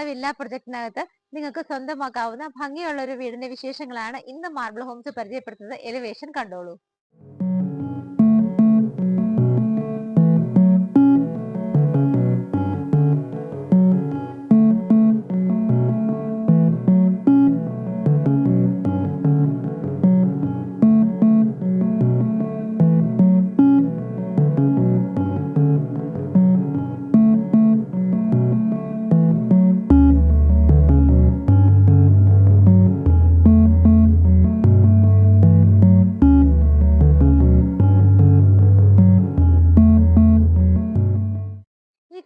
Villa പ്രൊജക്ടിനകത്ത് നിങ്ങൾക്ക് സ്വന്തമാക്കാവുന്ന ഭംഗിയുള്ള ഒരു വീടിന്റെ വിശേഷങ്ങളാണ് ഇന്ന് മാർബിൾ ഹോംസ് പരിചയപ്പെടുത്തുന്നത്. എലിവേഷൻ കണ്ടോളൂ.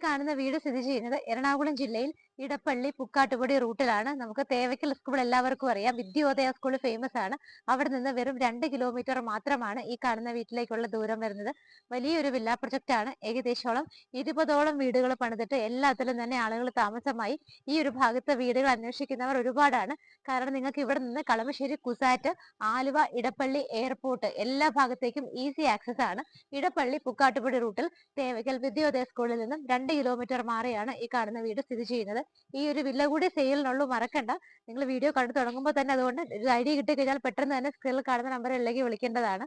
കാണുന്ന വീട് സ്ഥിതി ചെയ്യുന്നത് എറണാകുളം ജില്ലയിൽ ഇടപ്പള്ളി പുക്കാട്ടുപടി റൂട്ടിലാണ്. നമുക്ക് തേവയ്ക്കൽ സ്കൂൾ എല്ലാവർക്കും അറിയാം. വിദ്യോദയ സ്കൂൾ ഫേമസ് ആണ്. അവിടെ നിന്ന് വെറും 2 കിലോമീറ്റർ മാത്രമാണ് ഈ കാണുന്ന വീട്ടിലേക്കുള്ള ദൂരം വരുന്നത്. വലിയൊരു വില്ല പ്രൊജക്ട് ആണ്. ഏകദേശം 20ഓളം വീടുകൾ പണിതിട്ട് എല്ലാത്തിലും തന്നെ ആളുകൾ താമസമായി. ഈ ഒരു ഭാഗത്ത് വീടുകൾ അന്വേഷിക്കുന്നവർ ഒരുപാടാണ്. കാരണം നിങ്ങൾക്ക് ഇവിടെ നിന്ന് കളമശ്ശേരി, കുസാറ്റ്, ആലുവ, ഇടപ്പള്ളി, എയർപോർട്ട് എല്ലാ ഭാഗത്തേക്കും ഈസി ആക്സസ് ആണ്. ഇടപ്പള്ളി പുക്കാട്ടുപടി റൂട്ടിൽ തേവയ്ക്കൽ വിദ്യോദയ സ്കൂളിൽ നിന്നും 2 കിലോമീറ്റർ മാറിയാണ് ഈ കാണുന്ന വീട് സ്ഥിതി ചെയ്യുന്നത്. ഈ ഒരു വില്ല കൂടി സെയിലിനുള്ളൂ, മറക്കണ്ട. നിങ്ങൾ വീഡിയോ കണ്ടു തുടങ്ങുമ്പോൾ തന്നെ അതുകൊണ്ട് ഒരു ഐഡിയ കിട്ടിക്കഴിഞ്ഞാൽ പെട്ടെന്ന് തന്നെ സ്ക്രീനിൽ കാണുന്ന നമ്പറിലേക്ക് വിളിക്കേണ്ടതാണ്.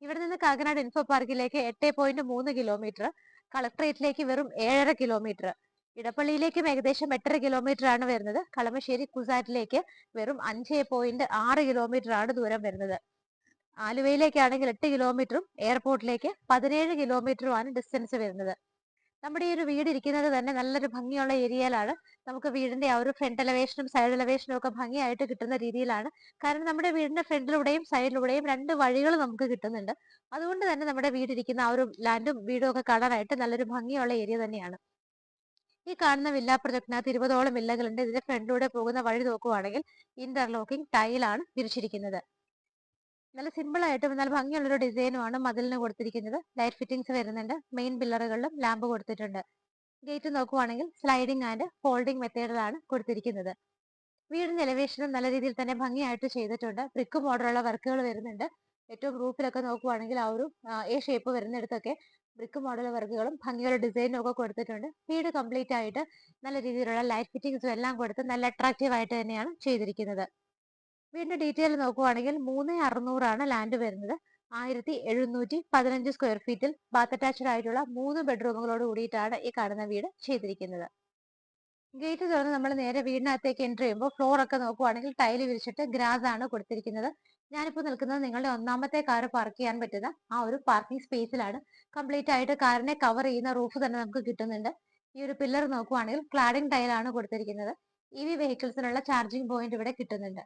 ഇവിടെ നിന്ന് കാക്കനാട് ഇൻഫോ പാർക്കിലേക്ക് 8.3 കിലോമീറ്റർ, കളക്ടറേറ്റിലേക്ക് വെറും 7.5 കിലോമീറ്റർ, ഇടപ്പള്ളിയിലേക്കും ഏകദേശം 8.5 കിലോമീറ്റർ ആണ് വരുന്നത്. കളമശ്ശേരി കുസാറ്റിലേക്ക് വെറും 5.6 കിലോമീറ്റർ ആണ് ദൂരം വരുന്നത്. ആലുവയിലേക്കാണെങ്കിൽ 8 കിലോമീറ്ററും എയർപോർട്ടിലേക്ക് 17 കിലോമീറ്ററുമാണ് ഡിസ്റ്റൻസ് വരുന്നത്. നമ്മുടെ ഈ ഒരു വീട് ഇരിക്കുന്നത് തന്നെ നല്ലൊരു ഭംഗിയുള്ള ഏരിയയിലാണ്. നമുക്ക് വീടിന്റെ ആ ഒരു ഫ്രണ്ട് എലവേഷനും സൈഡ് എലവേഷനും ഒക്കെ ഭംഗിയായിട്ട് കിട്ടുന്ന രീതിയിലാണ്. കാരണം നമ്മുടെ വീടിന്റെ ഫ്രണ്ടിലൂടെയും സൈഡിലൂടെയും 2 വഴികൾ നമുക്ക് കിട്ടുന്നുണ്ട്. അതുകൊണ്ട് തന്നെ നമ്മുടെ വീടിരിക്കുന്ന ആ ഒരു ലാൻഡും വീടും ഒക്കെ കാണാനായിട്ട് നല്ലൊരു ഭംഗിയുള്ള ഏരിയ തന്നെയാണ്. ഈ കാണുന്ന വില്ല പ്രൊജക്ടിനകത്ത് 20ഓളം വില്ലകളുണ്ട്. ഇതിന്റെ ഫ്രണ്ടിലൂടെ പോകുന്ന വഴി നോക്കുവാണെങ്കിൽ ഇന്റർലോക്കിംഗ് ടൈലാണ് വിരിച്ചിരിക്കുന്നത്. നല്ല സിമ്പിൾ ആയിട്ടും നല്ല ഭംഗിയുള്ളൊരു ഡിസൈനുമാണ് മതിലിന് കൊടുത്തിരിക്കുന്നത്. ലൈറ്റ് ഫിറ്റിംഗ്സ് വരുന്നുണ്ട്. മെയിൻ പില്ലറുകളിലും ലാമ്പ് കൊടുത്തിട്ടുണ്ട്. ഗേറ്റ് നോക്കുവാണെങ്കിൽ സ്ലൈഡിംഗ് ആൻഡ് ഫോൾഡിംഗ് മെത്തേഡിലാണ് കൊടുത്തിരിക്കുന്നത്. വീടിന്റെ എലിവേഷനും നല്ല രീതിയിൽ തന്നെ ഭംഗിയായിട്ട് ചെയ്തിട്ടുണ്ട്. ബ്രിക്ക് മോഡലുള്ള വർക്കുകൾ വരുന്നുണ്ട്. ഏറ്റവും റൂഫിലൊക്കെ നോക്കുവാണെങ്കിൽ ആ ഒരു എ ഷേപ്പ് വരുന്നിടത്തൊക്കെ ബ്രിക്ക് മോഡൽ വർക്കുകളും ഭംഗിയുള്ള ഡിസൈനും ഒക്കെ കൊടുത്തിട്ടുണ്ട്. വീട് കംപ്ലീറ്റ് ആയിട്ട് നല്ല രീതിയിലുള്ള ലൈറ്റ് ഫിറ്റിംഗ്സും എല്ലാം കൊടുത്ത് നല്ല അട്രാക്റ്റീവ് ആയിട്ട് തന്നെയാണ് ചെയ്തിരിക്കുന്നത്. വീടിന്റെ ഡീറ്റെയിൽ നോക്കുവാണെങ്കിൽ 3600 ആണ് ലാൻഡ് വരുന്നത്. 1715 സ്ക്വയർ ഫീറ്റിൽ ബാത്ത് അറ്റാച്ച്ഡ് ആയിട്ടുള്ള 3 ബെഡ്റൂമുകളോട് കൂടിയിട്ടാണ് ഈ കാണുന്ന വീട് ചെയ്തിരിക്കുന്നത്. ഗേറ്റ് തുറന്ന് നമ്മൾ നേരെ വീടിനകത്തേക്ക് എൻ്റർ ചെയ്യുമ്പോൾ ഫ്ലോർ ഒക്കെ നോക്കുവാണെങ്കിൽ ടൈല് വിരിച്ചിട്ട് ഗ്രാസ് ആണ് കൊടുത്തിരിക്കുന്നത്. ഞാനിപ്പോൾ നിൽക്കുന്നത് നിങ്ങളുടെ ഒന്നാമത്തെ കാർ പാർക്ക് ചെയ്യാൻ പറ്റുന്ന ആ ഒരു പാർക്കിംഗ് സ്പേസിലാണ്. കംപ്ലീറ്റ് ആയിട്ട് കാറിനെ കവർ ചെയ്യുന്ന റൂഫ് തന്നെ നമുക്ക് കിട്ടുന്നുണ്ട്. ഈ ഒരു പില്ലർ നോക്കുവാണെങ്കിൽ ക്ലാഡിംഗ് ടൈലാണ് കൊടുത്തിരിക്കുന്നത്. EV വെഹിക്കിൾസിനുള്ള ചാർജിംഗ് പോയിന്റ് ഇവിടെ കിട്ടുന്നുണ്ട്.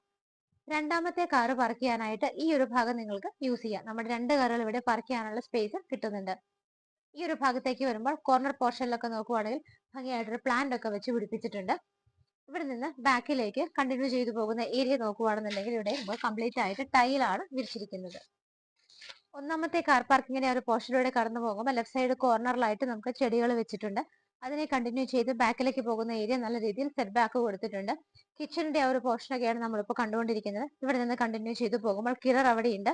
രണ്ടാമത്തെ കാർ പാർക്ക് ചെയ്യാനായിട്ട് ഈ ഒരു ഭാഗം നിങ്ങൾക്ക് യൂസ് ചെയ്യാം. നമ്മുടെ 2 കാറുകൾ ഇവിടെ പാർക്ക് ചെയ്യാനുള്ള സ്പേസ് കിട്ടുന്നുണ്ട്. ഈ ഒരു ഭാഗത്തേക്ക് വരുമ്പോൾ കോർണർ പോർഷനിലൊക്കെ നോക്കുവാണെങ്കിൽ ഭംഗിയായിട്ടൊരു പ്ലാന്റ് ഒക്കെ വെച്ച് പിടിപ്പിച്ചിട്ടുണ്ട്. ഇവിടെ നിന്ന് ബാക്കിലേക്ക് കണ്ടിന്യൂ ചെയ്തു പോകുന്ന ഏരിയ നോക്കുവാണെന്നുണ്ടെങ്കിൽ ഇവിടെ കംപ്ലീറ്റ് ആയിട്ട് ടൈലാണ് വിരിച്ചിരിക്കുന്നത്. ഒന്നാമത്തെ കാർ പാർക്കിങ്ങിന്റെ ഒരു പോർഷനിലൂടെ കടന്നു പോകുമ്പോൾ ലെഫ്റ്റ് സൈഡ് കോർണറിലായിട്ട് നമുക്ക് ചെടികൾ വെച്ചിട്ടുണ്ട്. അതിനെ കണ്ടിന്യൂ ചെയ്ത് ബാക്കിലേക്ക് പോകുന്ന ഏരിയ നല്ല രീതിയിൽ സെറ്റ് ബാക്ക് കൊടുത്തിട്ടുണ്ട്. കിച്ചണിന്റെ ആ ഒരു പോർഷനൊക്കെയാണ് നമ്മളിപ്പോൾ കണ്ടുകൊണ്ടിരിക്കുന്നത്. ഇവിടെ നിന്ന് കണ്ടിന്യൂ ചെയ്ത് പോകുമ്പോൾ കിണർ അവിടെയുണ്ട്.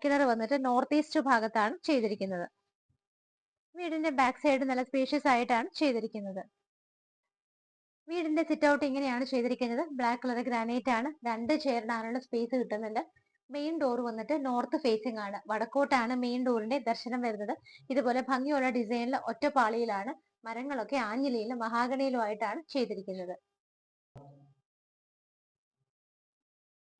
കിണർ വന്നിട്ട് നോർത്ത് ഈസ്റ്റ് ഭാഗത്താണ് ചെയ്തിരിക്കുന്നത്. വീടിന്റെ ബാക്ക് സൈഡ് നല്ല സ്പേഷ്യസ് ആയിട്ടാണ് ചെയ്തിരിക്കുന്നത്. വീടിന്റെ സിറ്റ് ഔട്ട് ഇങ്ങനെയാണ് ചെയ്തിരിക്കുന്നത്. ബ്ലാക്ക് കളർ ഗ്രാനൈറ്റ് ആണ്. 2 ചെയറിടാനുള്ള സ്പേസ് കിട്ടുന്നുണ്ട്. മെയിൻ ഡോർ വന്നിട്ട് നോർത്ത് ഫേസിംഗ് ആണ്. വടക്കോട്ടാണ് മെയിൻ ഡോറിന്റെ ദർശനം വരുന്നത്. ഇതുപോലെ ഭംഗിയുള്ള ഡിസൈനിൽ ഒറ്റപ്പാളിയിലാണ്. മരങ്ങളൊക്കെ ആഞ്ഞിലിയിലും മഹാഗണിയിലും ആയിട്ടാണ് ചെയ്തിരിക്കുന്നത്.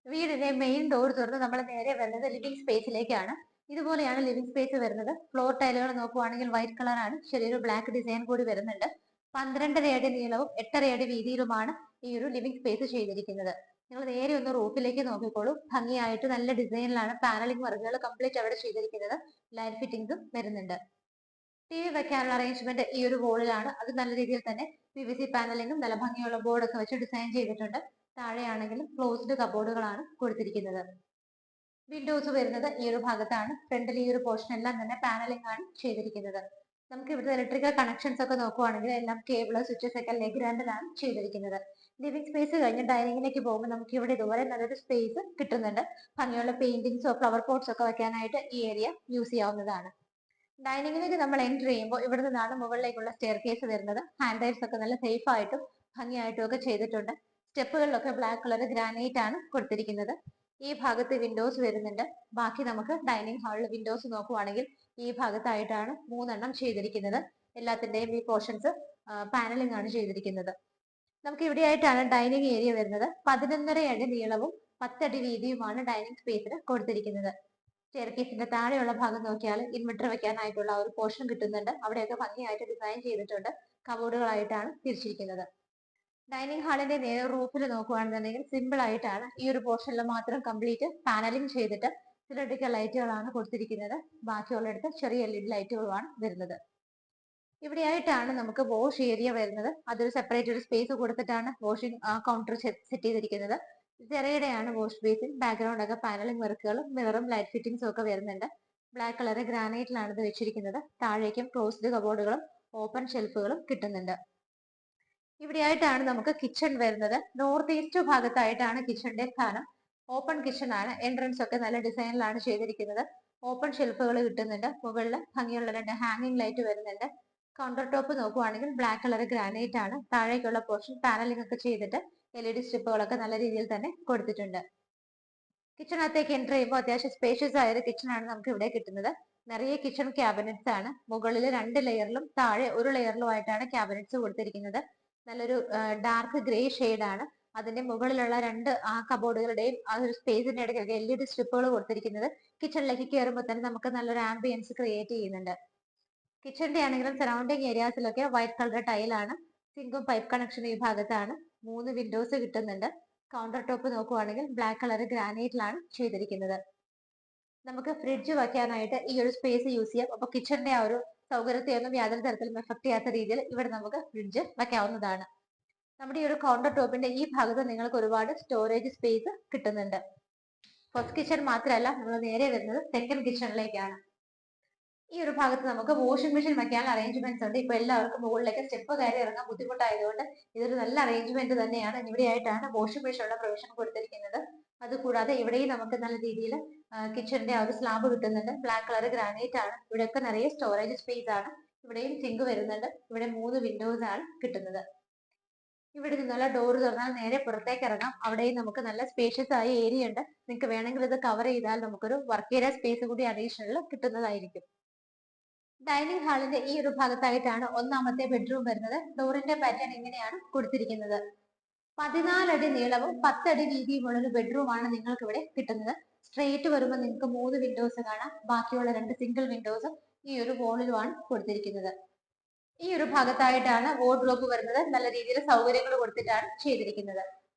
വീടിന്റെ മെയിൻ ഡോർ തുറന്ന് നമ്മൾ നേരെ വരുന്നത് ലിവിംഗ് സ്പേസിലേക്കാണ്. ഇതുപോലെയാണ് ലിവിംഗ് സ്പേസ് വരുന്നത്. ഫ്ലോർ ടൈലുകൾ നോക്കുവാണെങ്കിൽ വൈറ്റ് കളറാണ്. ചെറിയൊരു ബ്ലാക്ക് ഡിസൈൻ കൂടി വരുന്നുണ്ട്. 12.5 അടി നീളവും 8.5 അടി വീതിയിലുമാണ് ഈ ഒരു ലിവിംഗ് സ്പേസ് ചെയ്തിരിക്കുന്നത്. നിങ്ങൾ നേരെ ഒന്ന് റൂഫിലേക്ക് നോക്കിക്കോളൂ. ഭംഗിയായിട്ട് നല്ല ഡിസൈനിലാണ് പാനലിംഗ് വർക്കുകൾ കംപ്ലീറ്റ് അവിടെ ചെയ്തിരിക്കുന്നത്. ലൈറ്റ് ഫിറ്റിംഗ്സും വരുന്നുണ്ട്. TV വെക്കാനുള്ള അറേഞ്ച്മെന്റ് ഈ ഒരു വോളിലാണ്. അത് നല്ല രീതിയിൽ തന്നെ PVC പാനലിംഗും നല്ല ഭംഗിയുള്ള ബോർഡൊക്കെ വെച്ച് ഡിസൈൻ ചെയ്തിട്ടുണ്ട്. താഴെയാണെങ്കിലും ക്ലോസ്ഡ് കബോർഡുകളാണ് കൊടുത്തിരിക്കുന്നത്. വിൻഡോസ് വരുന്നത് ഈ ഒരു ഭാഗത്താണ്. ഫ്രണ്ടിൽ ഈ ഒരു പോർഷൻ എല്ലാം തന്നെ പാനലിംഗ് ആണ് ചെയ്തിരിക്കുന്നത്. നമുക്ക് ഇവിടുത്തെ ഇലക്ട്രിക്കൽ കണക്ഷൻസ് ഒക്കെ നോക്കുവാണെങ്കിൽ എല്ലാം കേബിൾ സ്വിച്ചസ് ഒക്കെ ലെഗ്രാൻഡിലാണ് ചെയ്തിരിക്കുന്നത്. ലിവിംഗ് സ്പേസ് കഴിഞ്ഞ് ഡൈനിങ്ങിലേക്ക് പോകുമ്പോൾ നമുക്ക് ഇവിടെ ഇതുപോലെ നല്ലൊരു സ്പേസ് കിട്ടുന്നുണ്ട്. ഭംഗിയുള്ള പെയിന്റിങ്സോ ഫ്ലവർ പോട്ട്സ് ഒക്കെ വെക്കാനായിട്ട് ഈ ഏരിയ യൂസ് ചെയ്യാവുന്നതാണ്. ഡൈനിങ്ങിലേക്ക് നമ്മൾ എൻ്റർ ചെയ്യുമ്പോൾ ഇവിടെ നിന്നാണ് മുകളിലേക്കുള്ള സ്റ്റെയർ കേസ് വരുന്നത്. ഹാൻഡ് റൈൽസ് ഒക്കെ നല്ല സേഫ് ആയിട്ടും ഭംഗിയായിട്ടും ഒക്കെ ചെയ്തിട്ടുണ്ട്. സ്റ്റെപ്പുകളിലൊക്കെ ബ്ലാക്ക് കളർ ഗ്രാനൈറ്റ് ആണ് കൊടുത്തിരിക്കുന്നത്. ഈ ഭാഗത്ത് വിൻഡോസ് വരുന്നുണ്ട്. ബാക്കി നമുക്ക് ഡൈനിങ് ഹാളിൽ വിൻഡോസ് നോക്കുവാണെങ്കിൽ ഈ ഭാഗത്തായിട്ടാണ് 3 ചെയ്തിരിക്കുന്നത്. എല്ലാത്തിന്റെയും ഈ പോർഷൻസ് പാനലിംഗ് ആണ് ചെയ്തിരിക്കുന്നത്. നമുക്ക് ഇവിടെയായിട്ടാണ് ഡൈനിങ് ഏരിയ വരുന്നത്. 11.5 അടി നീളവും 10 അടി വീതിയുമാണ് ഡൈനിങ് സ്പേസിന് കൊടുത്തിരിക്കുന്നത്. സ്റ്റെയർകേസിന്റെ താഴെയുള്ള ഭാഗം നോക്കിയാൽ ഇൻവെർട്ടർ വെക്കാനായിട്ടുള്ള ഒരു പോർഷൻ കിട്ടുന്നുണ്ട്. അവിടെയൊക്കെ ഭംഗിയായിട്ട് ഡിസൈൻ ചെയ്തിട്ടുണ്ട്. കബോർഡുകളായിട്ടാണ് തിരിച്ചിരിക്കുന്നത്. ഡൈനിങ് ഹാളിന്റെ നേരെ റൂഫിൽ നോക്കുകയാണെന്നുണ്ടെങ്കിൽ സിമ്പിൾ ആയിട്ടാണ് ഈ ഒരു പോർഷനിൽ മാത്രം കംപ്ലീറ്റ് പാനലിംഗ് ചെയ്തിട്ട് സിലിണ്ടറിക്കൽ ലൈറ്റുകളാണ് കൊടുത്തിരിക്കുന്നത്. ബാക്കിയുള്ളിടത്ത് ചെറിയ LED ലൈറ്റുകളുമാണ് വരുന്നത്. ഇവിടെയായിട്ടാണ് നമുക്ക് വാഷ് ഏരിയ വരുന്നത്. അതൊരു സെപ്പറേറ്റ് ഒരു സ്പേസ് കൊടുത്തിട്ടാണ് വാഷിംഗ് കൗണ്ടർ സെറ്റ് ചെയ്തിരിക്കുന്നത്. ചെറിയടെയാണ് വാഷ് ബേസിൻ. ബാക്ക്ഗ്രൗണ്ട് ഒക്കെ പാനലിംഗ് വർക്കുകളും മിററും ലൈറ്റ് ഫിറ്റിംഗ്സും ഒക്കെ വരുന്നുണ്ട്. ബ്ലാക്ക് കളർ ഗ്രാനൈറ്റിലാണ് ഇത് വെച്ചിരിക്കുന്നത്. താഴേക്കും ക്ലോസ്ഡ് കബോർഡുകളും ഓപ്പൺ ഷെൽഫുകളും കിട്ടുന്നുണ്ട്. ഇവിടെയായിട്ടാണ് നമുക്ക് കിച്ചൺ വരുന്നത്. നോർത്ത് ഈസ്റ്റ് ഭാഗത്തായിട്ടാണ് കിച്ചണിന്റെ സ്ഥാനം. ഓപ്പൺ കിച്ചൺ ആണ്. എൻട്രൻസ് ഒക്കെ നല്ല ഡിസൈനിലാണ് ചെയ്തിരിക്കുന്നത്. ഓപ്പൺ ഷെൽഫുകൾ കിട്ടുന്നുണ്ട്. മുകളിൽ ഭംഗിയുള്ള 2 ഹാങ്ങിങ് ലൈറ്റ് വരുന്നുണ്ട്. കൗണ്ടർ ടോപ്പ് നോക്കുവാണെങ്കിൽ ബ്ലാക്ക് കളർ ഗ്രാനൈറ്റ് ആണ്. താഴേക്കുള്ള പോർഷൻ പാനലിംഗ് ഒക്കെ ചെയ്തിട്ട് LED സ്ട്രിപ്പുകളൊക്കെ നല്ല രീതിയിൽ തന്നെ കൊടുത്തിട്ടുണ്ട്. കിച്ചണകത്തേക്ക് എൻ്റർ ചെയ്യുമ്പോൾ അത്യാവശ്യം സ്പേഷ്യസ് ആയ ഒരു കിച്ചൺ ആണ് നമുക്ക് ഇവിടെ കിട്ടുന്നത്. നിറയെ കിച്ചൺ ക്യാബിനറ്റ്സ് ആണ്. മുകളിൽ 2 ലെയറിലും താഴെ 1 ലെയറിലുമായിട്ടാണ് ക്യാബിനറ്റ്സ് കൊടുത്തിരിക്കുന്നത്. നല്ലൊരു ഡാർക്ക് ഗ്രേ ആണ്. അതിന്റെ മുകളിലുള്ള 2 കബോർഡുകളുടെയും ആ ഒരു സ്പേസിന്റെ ഇടയ്ക്കൊക്കെ LED സ്ട്രിപ്പുകൾ കൊടുത്തിരിക്കുന്നത് കിച്ചണിലേക്ക് കയറുമ്പോൾ തന്നെ നമുക്ക് നല്ലൊരു ആംബിയൻസ് ക്രിയേറ്റ് ചെയ്യുന്നുണ്ട്. കിച്ചന്റെ ആണെങ്കിലും സറൗണ്ടിങ് ഏരിയാസിലൊക്കെ വൈറ്റ് കളർ ടൈലാണ്. സിങ്കും പൈപ്പ് കണക്ഷൻ ഈ ഭാഗത്താണ്. 3 വിൻഡോസ് കിട്ടുന്നുണ്ട്. കൗണ്ടർ ടോപ്പ് നോക്കുവാണെങ്കിൽ ബ്ലാക്ക് കളർ ഗ്രാനൈറ്റിലാണ് ചെയ്തിരിക്കുന്നത്. നമുക്ക് ഫ്രിഡ്ജ് വെക്കാനായിട്ട് ഈ ഒരു സ്പേസ് യൂസ് ചെയ്യാം. അപ്പൊ കിച്ചന്റെ ആ ഒരു സൗകര്യത്തെ ഒന്നും യാതൊരു തരത്തിലും എഫക്ട് ചെയ്യാത്ത രീതിയിൽ ഇവിടെ നമുക്ക് ഫ്രിഡ്ജ് വെക്കാവുന്നതാണ്. നമ്മുടെ ഈ ഒരു കൗണ്ടർ ടോപ്പിന്റെ ഈ ഭാഗത്ത് നിങ്ങൾക്ക് ഒരുപാട് സ്റ്റോറേജ് സ്പേസ് കിട്ടുന്നുണ്ട്. ഫസ്റ്റ് കിച്ചൺ മാത്രമല്ല, നമ്മൾ നേരെ വരുന്നത് സെക്കൻഡ് കിച്ചണിലേക്കാണ്. ഈ ഒരു ഭാഗത്ത് നമുക്ക് വാഷിംഗ് മെഷീൻ വെക്കാനുള്ള അറേഞ്ച്മെന്റ്സ് ഉണ്ട്. ഇപ്പൊ എല്ലാവർക്കും മുകളിലേക്ക് സ്റ്റെപ്പ് കയറി ഇറങ്ങാൻ ബുദ്ധിമുട്ടായതുകൊണ്ട് ഇതൊരു നല്ല അറേഞ്ച്മെന്റ് തന്നെയാണ്. ഇവിടെയായിട്ടാണ് വാഷിംഗ് മെഷീനുള്ള പ്രൊവിഷൻ കൊടുത്തിരിക്കുന്നത്. അതുകൂടാതെ ഇവിടെയും നമുക്ക് നല്ല രീതിയിൽ കിച്ചണിന്റെ ആ ഒരു സ്ലാബ് കിട്ടുന്നുണ്ട്. ബ്ലാക്ക് കളർ ഗ്രാനൈറ്റ് ആണ്. ഇവിടെയൊക്കെ നിറയെ സ്റ്റോറേജ് സ്പേസ് ആണ്. ഇവിടെയും സിങ്ക് വരുന്നുണ്ട്. ഇവിടെ 3 വിൻഡോസ് ആണ് കിട്ടുന്നത്. ഇവിടെ നിന്നുള്ള ഡോർ തുറന്നാൽ നേരെ പുറത്തേക്ക് ഇറങ്ങാം. അവിടെയും നമുക്ക് നല്ല സ്പേഷ്യസ് ആയ ഏരിയ ഉണ്ട്. നിങ്ങൾക്ക് വേണമെങ്കിൽ ഇത് കവർ ചെയ്താൽ നമുക്കൊരു വർക്ക് ഏരിയ സ്പേസ് കൂടി അഡീഷണൽ കിട്ടുന്നതായിരിക്കും. ഡൈനിങ് ഹാളിന്റെ ഈ ഒരു ഭാഗത്തായിട്ടാണ് 1ാമത്തെ ബെഡ്റൂം വരുന്നത്. ഡോറിന്റെ പാറ്റേൺ ഇങ്ങനെയാണ് കൊടുത്തിരിക്കുന്നത്. 14 അടി നീളവും 10 അടി വീതിയുമുള്ള ഒരു ബെഡ്റൂം ആണ് നിങ്ങൾക്ക് ഇവിടെ കിട്ടുന്നത്. സ്ട്രെയിറ്റ് വരുമ്പോൾ നിങ്ങൾക്ക് 3 വിൻഡോസ് കാണാം. ബാക്കിയുള്ള 2 സിംഗിൾ വിൻഡോസും ഈ ഒരു വോളിലുമാണ് കൊടുത്തിരിക്കുന്നത്. ഈ ഒരു ഭാഗത്തായിട്ടാണ് വാർഡ്രോബ് വരുന്നത്. നല്ല രീതിയിൽ സൗകര്യങ്ങൾ കൊടുത്തിട്ടാണ് ചെയ്തിരിക്കുന്നത്.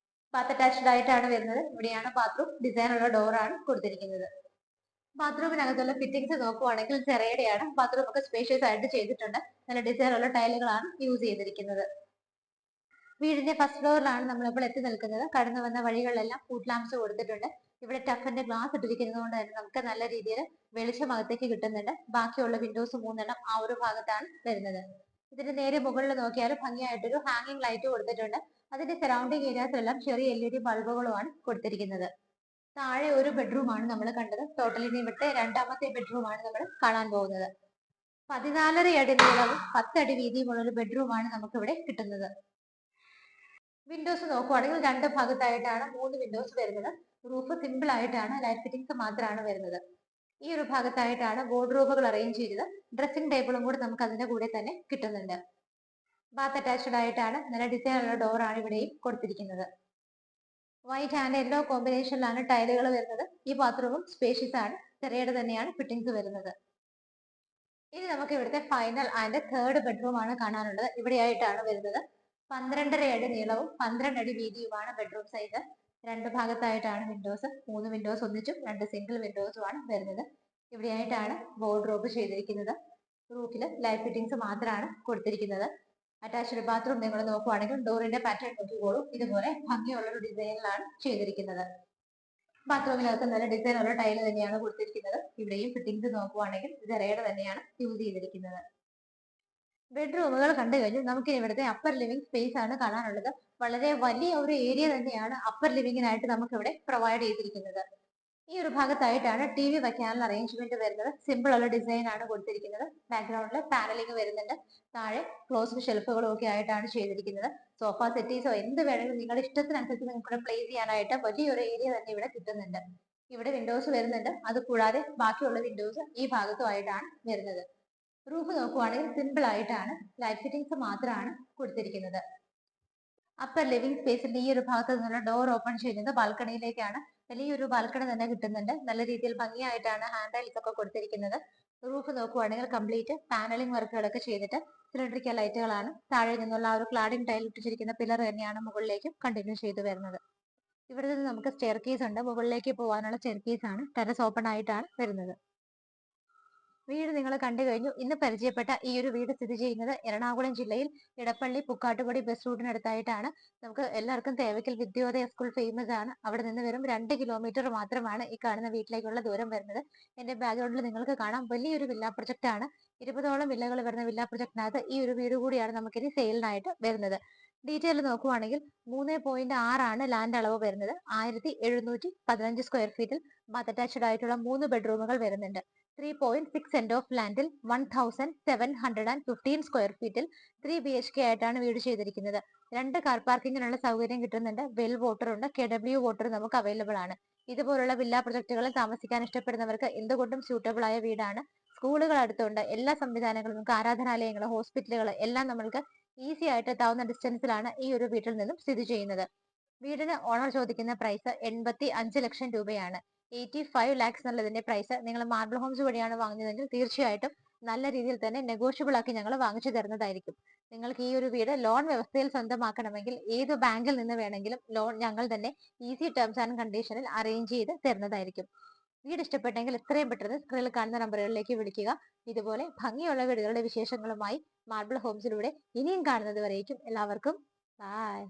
ബാത്ത് അറ്റാച്ച്ഡ് ആയിട്ടാണ് വരുന്നത്. ഇവിടെയാണ് ബാത്റൂം. ഡിസൈനുള്ള ഡോറാണ് കൊടുത്തിരിക്കുന്നത്. ബാത്റൂമിനകത്തുള്ള ഫിറ്റിംഗ്സ് നോക്കുവാണെങ്കിൽ ചെറിയടെയാണ്. ബാത്റൂം ഒക്കെ സ്പേഷ്യസ് ആയിട്ട് ചെയ്തിട്ടുണ്ട്. നല്ല ഡിസൈനുള്ള ടൈലുകളാണ് യൂസ് ചെയ്തിരിക്കുന്നത്. വീടിന്റെ ഫസ്റ്റ് ഫ്ലോറിലാണ് നമ്മളിപ്പോൾ എത്തി നിൽക്കുന്നത്. കടന്നു വന്ന വഴികളിലെല്ലാം ഫുഡ് ലാംപ്സ് കൊടുത്തിട്ടുണ്ട്. ഇവിടെ ടഫിന്റെ ഗ്ലാസ് ഇട്ടിരിക്കുന്നത് കൊണ്ട് തന്നെ നമുക്ക് നല്ല രീതിയിൽ വെളിച്ചം അകത്തേക്ക് കിട്ടുന്നുണ്ട്. ബാക്കിയുള്ള വിൻഡോസ് 3 ആ ഒരു ഭാഗത്താണ് വരുന്നത്. ഇതിന്റെ നേരെ മുകളിൽ നോക്കിയാൽ ഭംഗിയായിട്ടൊരു ഹാങ്ങിങ് ലൈറ്റ് കൊടുത്തിട്ടുണ്ട്. അതിന്റെ സറൗണ്ടിങ് ഏരിയാസിലെല്ലാം ചെറിയ LED ബൾബുകളുമാണ് കൊടുത്തിരിക്കുന്നത്. താഴെ ഒരു ബെഡ്റൂം ആണ് നമ്മൾ കണ്ടത്. ടോട്ടലി ഇവിടുത്തെ 2ാമത്തെ ബെഡ്റൂം ആണ് നമ്മൾ കാണാൻ പോകുന്നത്. 14.5 അടി നീളവും 10 അടി വീതിയുമുള്ള ഒരു ബെഡ്റൂം ആണ് നമുക്ക് ഇവിടെ കിട്ടുന്നത്. വിൻഡോസ് നോക്കുവാണെങ്കിൽ 2 ഭാഗത്തായിട്ടാണ് 3 വിൻഡോസ് വരുന്നത്. റൂഫ് സിമ്പിൾ ആയിട്ടാണ്. ലൈറ്റ് ഫിറ്റിംഗ്സ് മാത്രമാണ് വരുന്നത്. ഈ ഒരു ഭാഗത്തായിട്ടാണ് വാർഡ്രോബുകൾ അറേഞ്ച് ചെയ്തത്. ഡ്രസ്സിംഗ് ടേബിളും കൂടി നമുക്ക് അതിന്റെ കൂടെ തന്നെ കിട്ടുന്നുണ്ട്. ബാത്ത് അറ്റാച്ച്ഡ് ആയിട്ടാണ്. നല്ല ഡിസൈനുള്ള ഡോറാണ് ഇവിടെയും കൊടുത്തിരിക്കുന്നത്. വൈറ്റ് ആൻഡ് യെല്ലോ കോമ്പിനേഷനിലാണ് ടൈലുകൾ വരുന്നത്. ഈ ബാത്റൂമും സ്പേഷ്യസ് ആണ്. ചെറിയുടെ തന്നെയാണ് ഫിറ്റിംഗ്സ് വരുന്നത്. ഇനി നമുക്ക് ഇവിടുത്തെ ഫൈനൽ ആൻഡ് തേർഡ് ബെഡ്റൂം ആണ് കാണാനുള്ളത്. ഇവിടെയായിട്ടാണ് വരുന്നത്. 12.5 അടി നീളവും 12 അടി വീതിയുമാണ് ബെഡ്റൂം സൈസ്. 2 ഭാഗത്തായിട്ടാണ് വിൻഡോസ്. 3 വിൻഡോസ് ഒന്നിച്ചും 2 സിംഗിൾ വിൻഡോസും ആണ് വരുന്നത്. ഇവിടെയായിട്ടാണ് വാർഡ്രോബ് ചെയ്തിരിക്കുന്നത്. റൂഫിൽ ലൈറ്റ് ഫിറ്റിംഗ്സ് മാത്രമാണ് കൊടുത്തിരിക്കുന്നത്. അറ്റാച്ച്ഡ് ബാത്റൂം നിങ്ങൾ നോക്കുവാണെങ്കിൽ ഡോറിന്റെ പാറ്റേൺ നോക്കിക്കോളൂ. ഇതുപോലെ ഭംഗിയുള്ള ഒരു ഡിസൈനിലാണ് ചെയ്തിരിക്കുന്നത്. ബാത്റൂമിനകത്ത് നല്ല ഡിസൈനുള്ള ടൈല് തന്നെയാണ് കൊടുത്തിരിക്കുന്നത്. ഇവിടെയും ഫിറ്റിംഗ്സ് നോക്കുവാണെങ്കിൽ ചെറിയുടെ തന്നെയാണ് യൂസ് ചെയ്തിരിക്കുന്നത്. ബെഡ്റൂമുകൾ കണ്ടു കഴിഞ്ഞു. നമുക്ക് ഇവിടുത്തെ അപ്പർ ലിവിംഗ് സ്പേസ് ആണ് കാണാനുള്ളത്. വളരെ വലിയ ഒരു ഏരിയ തന്നെയാണ് അപ്പർ ലിവിങ്ങിനായിട്ട് നമുക്ക് ഇവിടെ പ്രൊവൈഡ് ചെയ്തിരിക്കുന്നത്. ഈ ഒരു ഭാഗത്തായിട്ടാണ് ടി വി വെക്കാനുള്ള അറേഞ്ച്മെന്റ് വരുന്നത്. സിമ്പിൾ ഉള്ള ഡിസൈൻ ആണ് കൊടുത്തിരിക്കുന്നത്. ബാക്ക്ഗ്രൗണ്ടിൽ പാനലിംഗ് വരുന്നുണ്ട്. താഴെ ക്ലോസ്ഡ് ഷെൽഫുകളും ഒക്കെ ആയിട്ടാണ് ചെയ്തിരിക്കുന്നത്. സോഫ സെറ്റീസോ എന്ത് വേണമെങ്കിലും നിങ്ങളുടെ ഇഷ്ടത്തിനനുസരിച്ച് നിങ്ങൾക്ക് പ്ലേസ് ചെയ്യാനായിട്ട് വലിയൊരു ഏരിയ തന്നെ ഇവിടെ കിട്ടുന്നുണ്ട്. ഇവിടെ വിൻഡോസ് വരുന്നുണ്ട്. അത് കൂടാതെ ബാക്കിയുള്ള വിൻഡോസ് ഈ ഭാഗത്തുമായിട്ടാണ് വരുന്നത്. റൂഫ് നോക്കുവാണെങ്കിൽ സിമ്പിൾ ആയിട്ടാണ്, ലൈറ്റ് ഫിറ്റിംഗ്സ് മാത്രമാണ് കൊടുത്തിരിക്കുന്നത്. അപ്പർ ലിവിംഗ് സ്പേസിന്റെ ഈ ഒരു ഭാഗത്ത് നിന്നുള്ള ഡോർ ഓപ്പൺ ചെയ്യുന്നത് ബാൽക്കണിയിലേക്കാണ്. വലിയൊരു ബാൽക്കണി തന്നെ കിട്ടുന്നുണ്ട്. നല്ല രീതിയിൽ ഭംഗിയായിട്ടാണ് ഹാൻഡ് റൈൽസ് ഒക്കെ കൊടുത്തിരിക്കുന്നത്. റൂഫ് നോക്കുവാണെങ്കിൽ കംപ്ലീറ്റ് പാനലിംഗ് വർക്കുകളൊക്കെ ചെയ്തിട്ട് സിലിണ്ടറിക്കൽ ലൈറ്റുകളാണ്. താഴെ നിന്നുള്ള ആ ഒരു ക്ലാഡിംഗ് ടൈൽ ഇട്ടിരിക്കുന്ന പില്ലർ തന്നെയാണ് മുകളിലേക്കും കണ്ടിന്യൂ ചെയ്തു വരുന്നത്. ഇവിടെ നിന്ന് നമുക്ക് സ്റ്റെയർ കേസ് ഉണ്ട്. മുകളിലേക്ക് പോകാനുള്ള സ്റ്റെയർ കേസ് ആണ്. ടെറസ് ഓപ്പൺ ആയിട്ടാണ് വരുന്നത്. വീട് നിങ്ങൾ കണ്ടു കഴിഞ്ഞു. ഇന്ന് പരിചയപ്പെട്ട ഈ ഒരു വീട് സ്ഥിതി ചെയ്യുന്നത് എറണാകുളം ജില്ലയിൽ ഇടപ്പള്ളി പുക്കാട്ടുപടി ബസ് റൂട്ടിനടുത്തായിട്ടാണ്. നമുക്ക് എല്ലാവർക്കും തേവയ്ക്കൽ വിദ്യോദയ സ്കൂൾ ഫേമസ് ആണ്. അവിടെ നിന്ന് വെറും 2 കിലോമീറ്റർ മാത്രമാണ് ഈ കാണുന്ന വീട്ടിലേക്കുള്ള ദൂരം വരുന്നത്. എന്റെ ബാക്ക്ഗ്രൗണ്ടിൽ നിങ്ങൾക്ക് കാണാം വലിയൊരു വില്ല പ്രൊജക്ട് ആണ്. 20ഓളം വില്ലകൾ വരുന്ന വില്ല പ്രൊജക്ടിനകത്ത് ഈ ഒരു വീട് കൂടിയാണ് നമുക്കിനി സെയിലിനായിട്ട് വരുന്നത്. ഡീറ്റെയിൽ നോക്കുവാണെങ്കിൽ 3.6 ആണ് ലാൻഡ് അളവ് വരുന്നത്. 1715 സ്ക്വയർ ഫീറ്റിൽ ബാത്ത് അറ്റാച്ച്ഡ് ആയിട്ടുള്ള 3 ബെഡ്റൂമുകൾ വരുന്നുണ്ട്. 3.6 സെന്റ് ഓഫ് ലാൻഡിൽ 1715 സ്ക്വയർ ഫീറ്റിൽ 3 BHK ആയിട്ടാണ് വീട് ചെയ്തിരിക്കുന്നത്. 2 കാർ പാർക്കിങ്ങിനുള്ള സൗകര്യം കിട്ടുന്നുണ്ട്. വെൽ വാട്ടർ ഉണ്ട്. KW വാട്ടർ നമുക്ക് അവൈലബിൾ ആണ്. ഇതുപോലുള്ള വില്ല പ്രൊജക്ടുകളിൽ താമസിക്കാൻ ഇഷ്ടപ്പെടുന്നവർക്ക് എന്തുകൊണ്ടും സ്യൂട്ടബിൾ ആയ വീടാണ്. സ്കൂളുകൾ അടുത്തുണ്ട്. എല്ലാ സംവിധാനങ്ങളും, നമുക്ക് ആരാധനാലയങ്ങൾ, ഹോസ്പിറ്റലുകൾ എല്ലാം നമ്മൾക്ക് ഈസി ആയിട്ട് എത്താവുന്ന ഡിസ്റ്റൻസിലാണ് ഈ ഒരു വീട്ടിൽ നിന്നും സ്ഥിതി ചെയ്യുന്നത്. വീടിന് ഓണർ ചോദിക്കുന്ന പ്രൈസ് 85 ലക്ഷം രൂപയാണ്. 85 ലാക്സ് എന്നുള്ളതിന്റെ പ്രൈസ് നിങ്ങൾ മാർബിൾ ഹോംസ് വഴിയാണ് വാങ്ങുന്നതെങ്കിൽ തീർച്ചയായിട്ടും നല്ല രീതിയിൽ തന്നെ നെഗോഷ്യബിൾ ആക്കി ഞങ്ങൾ വാങ്ങിച്ചു തരുന്നതായിരിക്കും. നിങ്ങൾക്ക് ഈ ഒരു വീട് ലോൺ വ്യവസ്ഥയിൽ സ്വന്തമാക്കണമെങ്കിൽ ഏത് ബാങ്കിൽ നിന്ന് വേണമെങ്കിലും ലോൺ ഞങ്ങൾ തന്നെ ഈസി ടേംസ് ആൻഡ് കണ്ടീഷനിൽ അറേഞ്ച് ചെയ്ത് തരുന്നതായിരിക്കും. വീട് ഇഷ്ടപ്പെട്ടെങ്കിൽ എത്രയും പെട്ടെന്ന് സ്ക്രീനിൽ കാണുന്ന നമ്പറുകളിലേക്ക് വിളിക്കുക. ഇതുപോലെ ഭംഗിയുള്ള വീടുകളുടെ വിശേഷങ്ങളുമായി മാർബിൾ ഹോംസിലൂടെ ഇനിയും കാണുന്നത് വരേക്കും എല്ലാവർക്കും ബൈ.